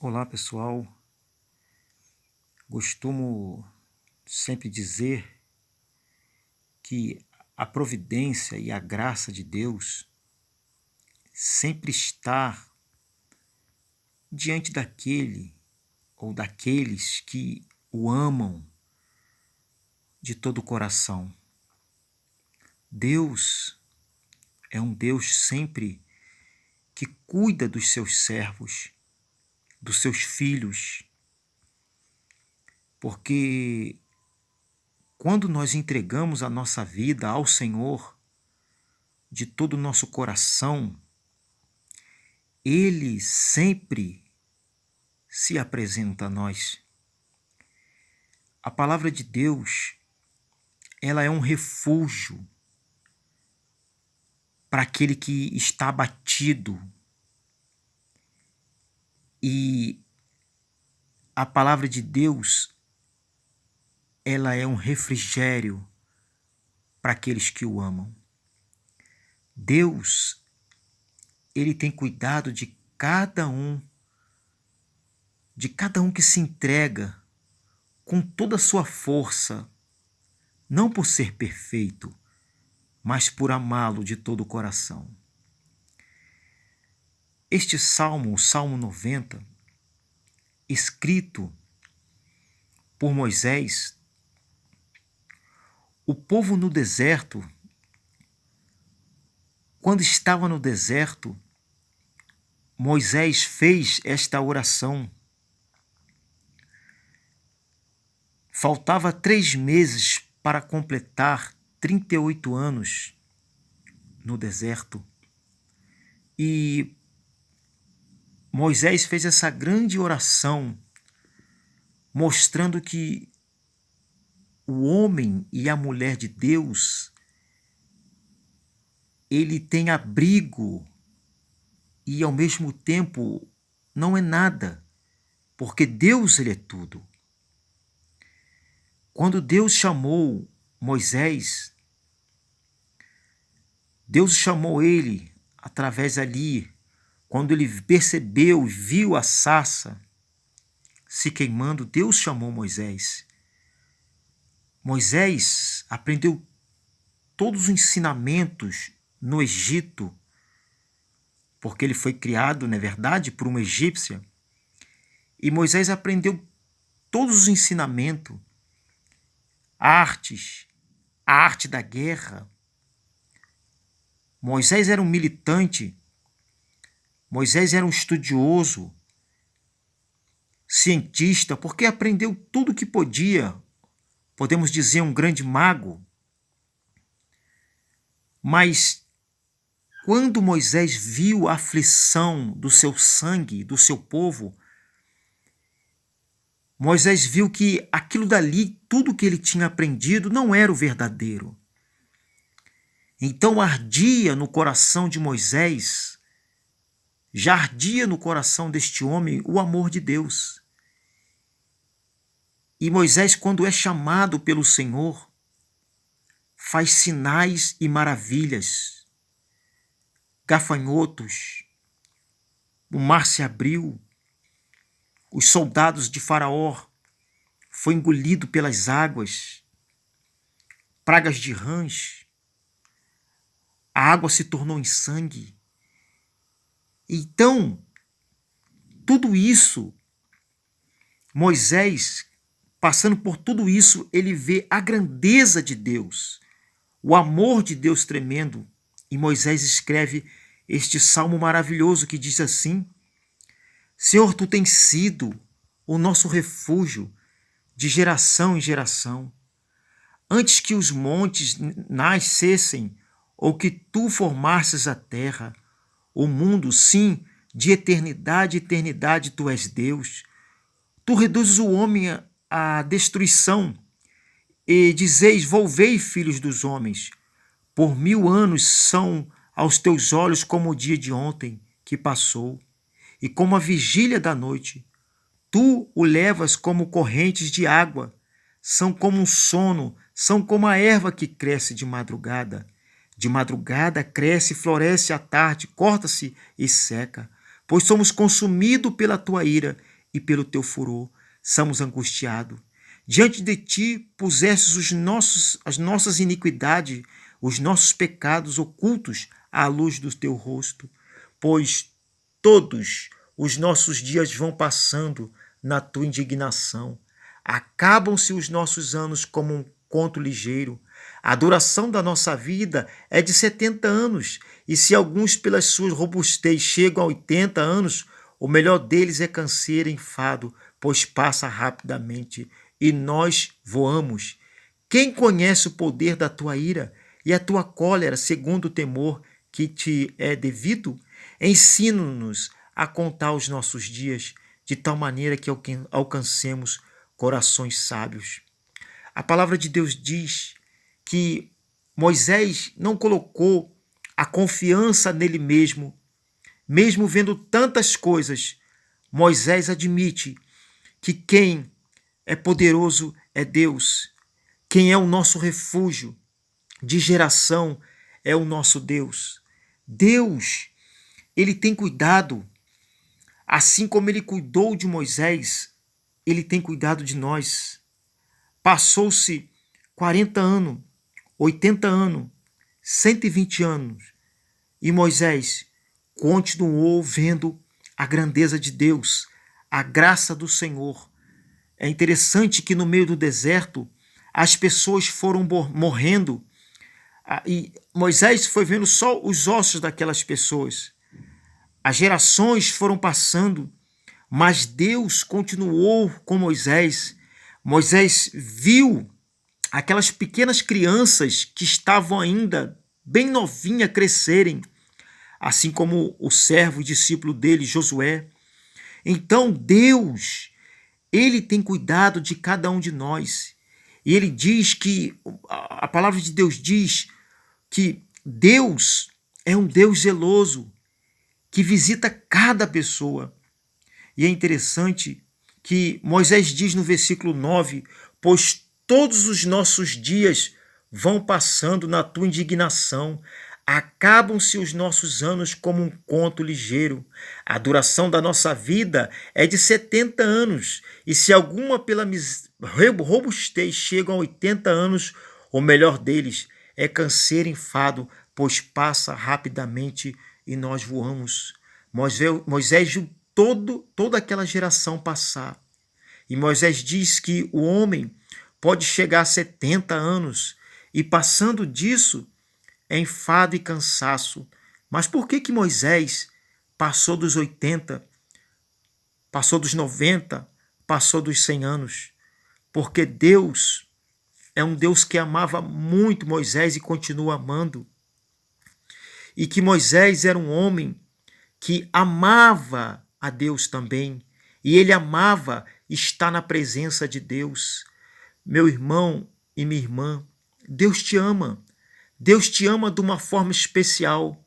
Olá, pessoal. Costumo sempre dizer que a providência e a graça de Deus sempre está diante daquele ou daqueles que o amam de todo o coração. Deus é um Deus sempre que cuida dos seus servos, dos seus filhos, porque quando nós entregamos a nossa vida ao Senhor de todo o nosso coração, Ele sempre se apresenta a nós. A palavra de Deus, ela é um refúgio para aquele que está abatido. E a palavra de Deus, ela é um refrigério para aqueles que o amam. Deus, ele tem cuidado de cada um que se entrega com toda a sua força, não por ser perfeito, mas por amá-lo de todo o coração. Este salmo, o Salmo 90, escrito por Moisés, o povo no deserto, quando estava no deserto, Moisés fez esta oração. Faltava 3 meses para completar 38 anos no deserto. E Moisés fez essa grande oração, mostrando que o homem e a mulher de Deus, ele tem abrigo e ao mesmo tempo não é nada, porque Deus, ele é tudo. Quando Deus chamou Moisés, Deus chamou ele através ali, quando ele percebeu, viu a sarça se queimando, Deus chamou Moisés. Moisés aprendeu todos os ensinamentos no Egito, porque ele foi criado, não é verdade, por uma egípcia. E Moisés aprendeu todos os ensinamentos, artes, a arte da guerra. Moisés era um militante, Moisés era um estudioso, cientista, porque aprendeu tudo o que podia. Podemos dizer um grande mago. Mas quando Moisés viu a aflição do seu sangue, do seu povo, Moisés viu que aquilo dali, tudo que ele tinha aprendido, não era o verdadeiro. Então ardia no coração de Moisés, já ardia no coração deste homem o amor de Deus. E Moisés, quando é chamado pelo Senhor, faz sinais e maravilhas. Gafanhotos, o mar se abriu, os soldados de Faraó foi engolido pelas águas, pragas de rãs, a água se tornou em sangue. Então, tudo isso, Moisés, passando por tudo isso, ele vê a grandeza de Deus, o amor de Deus tremendo. E Moisés escreve este salmo maravilhoso que diz assim: Senhor, tu tens sido o nosso refúgio de geração em geração. Antes que os montes nascessem ou que tu formasses a terra, o mundo, sim, de eternidade em eternidade tu és Deus. Tu reduzes o homem à destruição e dizeis: volvei, filhos dos homens. Por 1000 anos são aos teus olhos como o dia de ontem que passou, e como a vigília da noite. Tu o levas como correntes de água, são como um sono, são como a erva que cresce de madrugada. De madrugada cresce e floresce à tarde, corta-se e seca. Pois somos consumidos pela tua ira, e pelo teu furor somos angustiados. Diante de ti pusestes as nossas iniquidades, os nossos pecados ocultos à luz do teu rosto, pois todos os nossos dias vão passando na tua indignação. Acabam-se os nossos anos como um conto ligeiro. A duração da nossa vida é de 70 anos, e se alguns pelas suas robustez chegam a 80 anos, o melhor deles é canseiro e enfado, pois passa rapidamente, e nós voamos. Quem conhece o poder da tua ira e a tua cólera segundo o temor que te é devido? Ensina-nos a contar os nossos dias, de tal maneira que alcancemos corações sábios. A palavra de Deus diz que Moisés não colocou a confiança nele mesmo vendo tantas coisas. Moisés admite que quem é poderoso é Deus, quem é o nosso refúgio de geração é o nosso Deus. Deus, ele tem cuidado, assim como ele cuidou de Moisés, ele tem cuidado de nós. Passou-se 40 anos, 80 anos, 120 anos, e Moisés continuou vendo a grandeza de Deus, a graça do Senhor. É interessante que no meio do deserto as pessoas foram morrendo e Moisés foi vendo só os ossos daquelas pessoas. As gerações foram passando, mas Deus continuou com Moisés. Moisés viu aquelas pequenas crianças que estavam ainda bem novinhas crescerem, assim como o servo e discípulo dele, Josué. Então Deus, ele tem cuidado de cada um de nós. E ele diz que, a palavra de Deus diz que Deus é um Deus zeloso, que visita cada pessoa. E é interessante que Moisés diz no versículo 9, pois todos os nossos dias vão passando na tua indignação, acabam-se os nossos anos como um conto ligeiro. A duração da nossa vida é de 70 anos, e se alguma pela robustez chegam a 80 anos, o melhor deles é canseiro e enfado, pois passa rapidamente e nós voamos. Moisés viu toda aquela geração passar. E Moisés diz que o homem pode chegar a 70 anos, e passando disso, é enfado e cansaço. Mas por que Moisés passou dos 80, passou dos 90, passou dos 100 anos? Porque Deus é um Deus que amava muito Moisés e continua amando. E que Moisés era um homem que amava a Deus também. E ele amava estar na presença de Deus. Meu irmão e minha irmã, Deus te ama. Deus te ama de uma forma especial.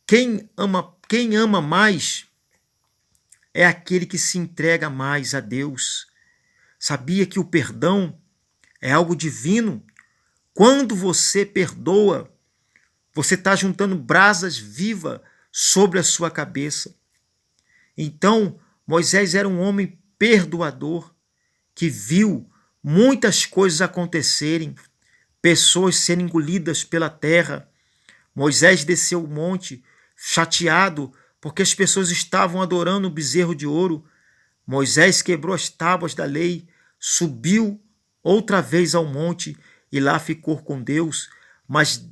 Quem ama mais é aquele que se entrega mais a Deus. Sabia que o perdão é algo divino? Quando você perdoa, você está juntando brasas vivas sobre a sua cabeça. Então, Moisés era um homem perdoador, que viu muitas coisas acontecerem, pessoas serem engolidas pela terra. Moisés desceu o monte, chateado, porque as pessoas estavam adorando o bezerro de ouro. Moisés quebrou as tábuas da lei, subiu outra vez ao monte e lá ficou com Deus. Mas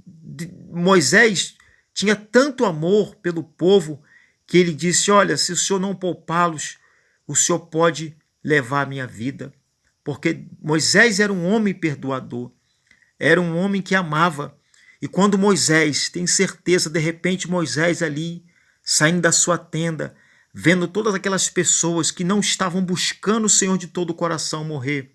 Moisés tinha tanto amor pelo povo que ele disse: olha, se o Senhor não poupá-los, o Senhor pode levar a minha vida. Porque Moisés era um homem perdoador, era um homem que amava. E quando Moisés, tem certeza, de repente Moisés ali, saindo da sua tenda, vendo todas aquelas pessoas que não estavam buscando o Senhor de todo o coração morrer,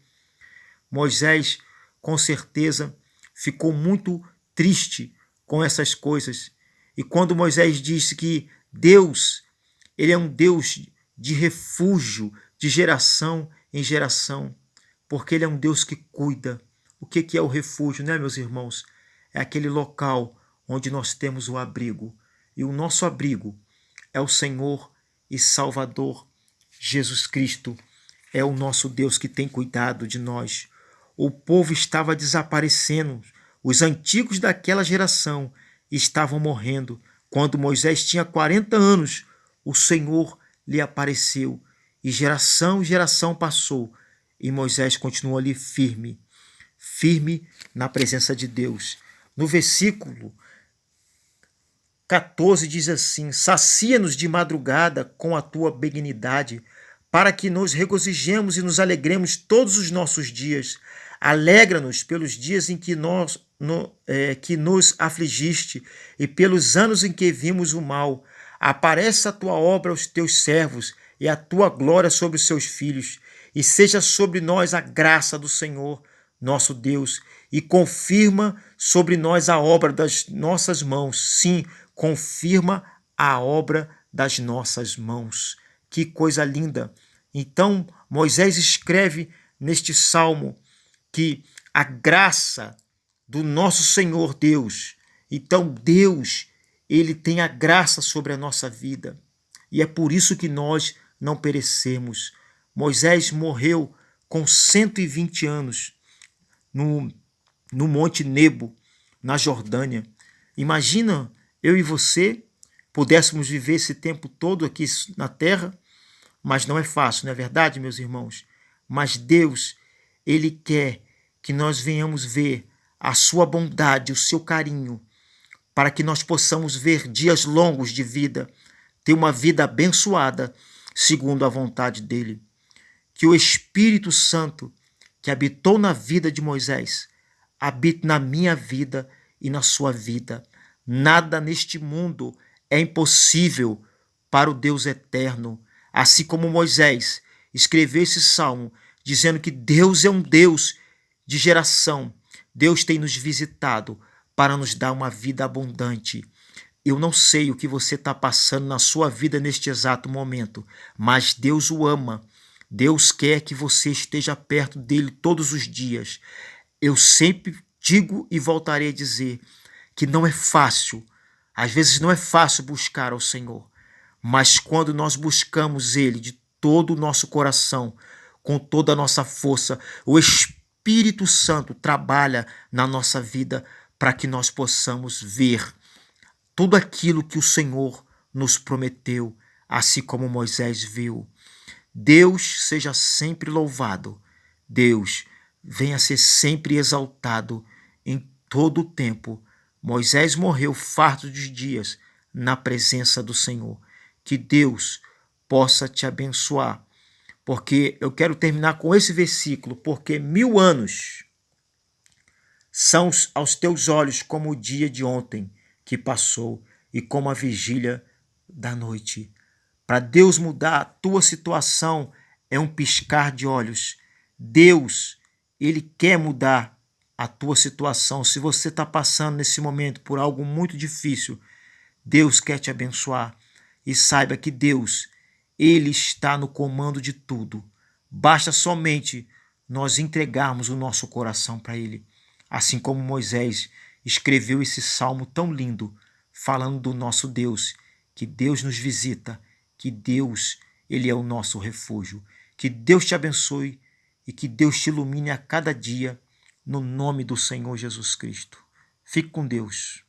Moisés, com certeza, ficou muito triste com essas coisas. E quando Moisés disse que Deus, ele é um Deus de refúgio, de geração em geração, porque ele é um Deus que cuida. O que é o refúgio, né, meus irmãos? É aquele local onde nós temos o abrigo. E o nosso abrigo é o Senhor e Salvador Jesus Cristo é o nosso Deus que tem cuidado de nós. O povo estava desaparecendo, os antigos daquela geração estavam morrendo. Quando Moisés tinha 40 anos, o Senhor lhe apareceu e geração em geração passou e Moisés continuou ali firme, firme na presença de Deus. No versículo 14 diz assim: sacia-nos de madrugada com a tua benignidade, para que nos regozijemos e nos alegremos todos os nossos dias. Alegra-nos pelos dias em que que nos afligiste e pelos anos em que vimos o mal. Apareça a tua obra aos teus servos e a tua glória sobre os seus filhos, e seja sobre nós a graça do Senhor, nosso Deus, e confirma sobre nós a obra das nossas mãos. Sim, confirma a obra das nossas mãos. Que coisa linda! Então, Moisés escreve neste salmo que a graça do nosso Senhor Deus, então Deus, ele tem a graça sobre a nossa vida. E é por isso que nós não perecemos. Moisés morreu com 120 anos no Monte Nebo, na Jordânia. Imagina eu e você pudéssemos viver esse tempo todo aqui na terra, mas não é fácil, não é verdade, meus irmãos? Mas Deus, ele quer que nós venhamos ver a sua bondade, o seu carinho, para que nós possamos ver dias longos de vida, ter uma vida abençoada, segundo a vontade dele. Que o Espírito Santo, que habitou na vida de Moisés, habite na minha vida e na sua vida. Nada neste mundo é impossível para o Deus eterno. Assim como Moisés escreveu esse salmo, dizendo que Deus é um Deus de geração. Deus tem nos visitado para nos dar uma vida abundante. Eu não sei o que você está passando na sua vida neste exato momento, mas Deus o ama. Deus quer que você esteja perto dele todos os dias. Eu sempre digo e voltarei a dizer que não é fácil. Às vezes não é fácil buscar ao Senhor. Mas quando nós buscamos ele de todo o nosso coração, com toda a nossa força, o Espírito Santo trabalha na nossa vida para que nós possamos ver tudo aquilo que o Senhor nos prometeu, assim como Moisés viu. Deus seja sempre louvado. Deus venha ser sempre exaltado em todo o tempo. Moisés morreu farto de dias na presença do Senhor. Que Deus possa te abençoar. Porque eu quero terminar com esse versículo, porque 1000 anos são aos teus olhos como o dia de ontem que passou e como a vigília da noite. Para Deus mudar a tua situação é um piscar de olhos. Deus, ele quer mudar a tua situação. Se você está passando nesse momento por algo muito difícil, Deus quer te abençoar. E saiba que Deus, ele está no comando de tudo. Basta somente nós entregarmos o nosso coração para ele. Assim como Moisés escreveu esse salmo tão lindo, falando do nosso Deus, que Deus nos visita, que Deus, ele é o nosso refúgio. Que Deus te abençoe e que Deus te ilumine a cada dia, no nome do Senhor Jesus Cristo. Fique com Deus.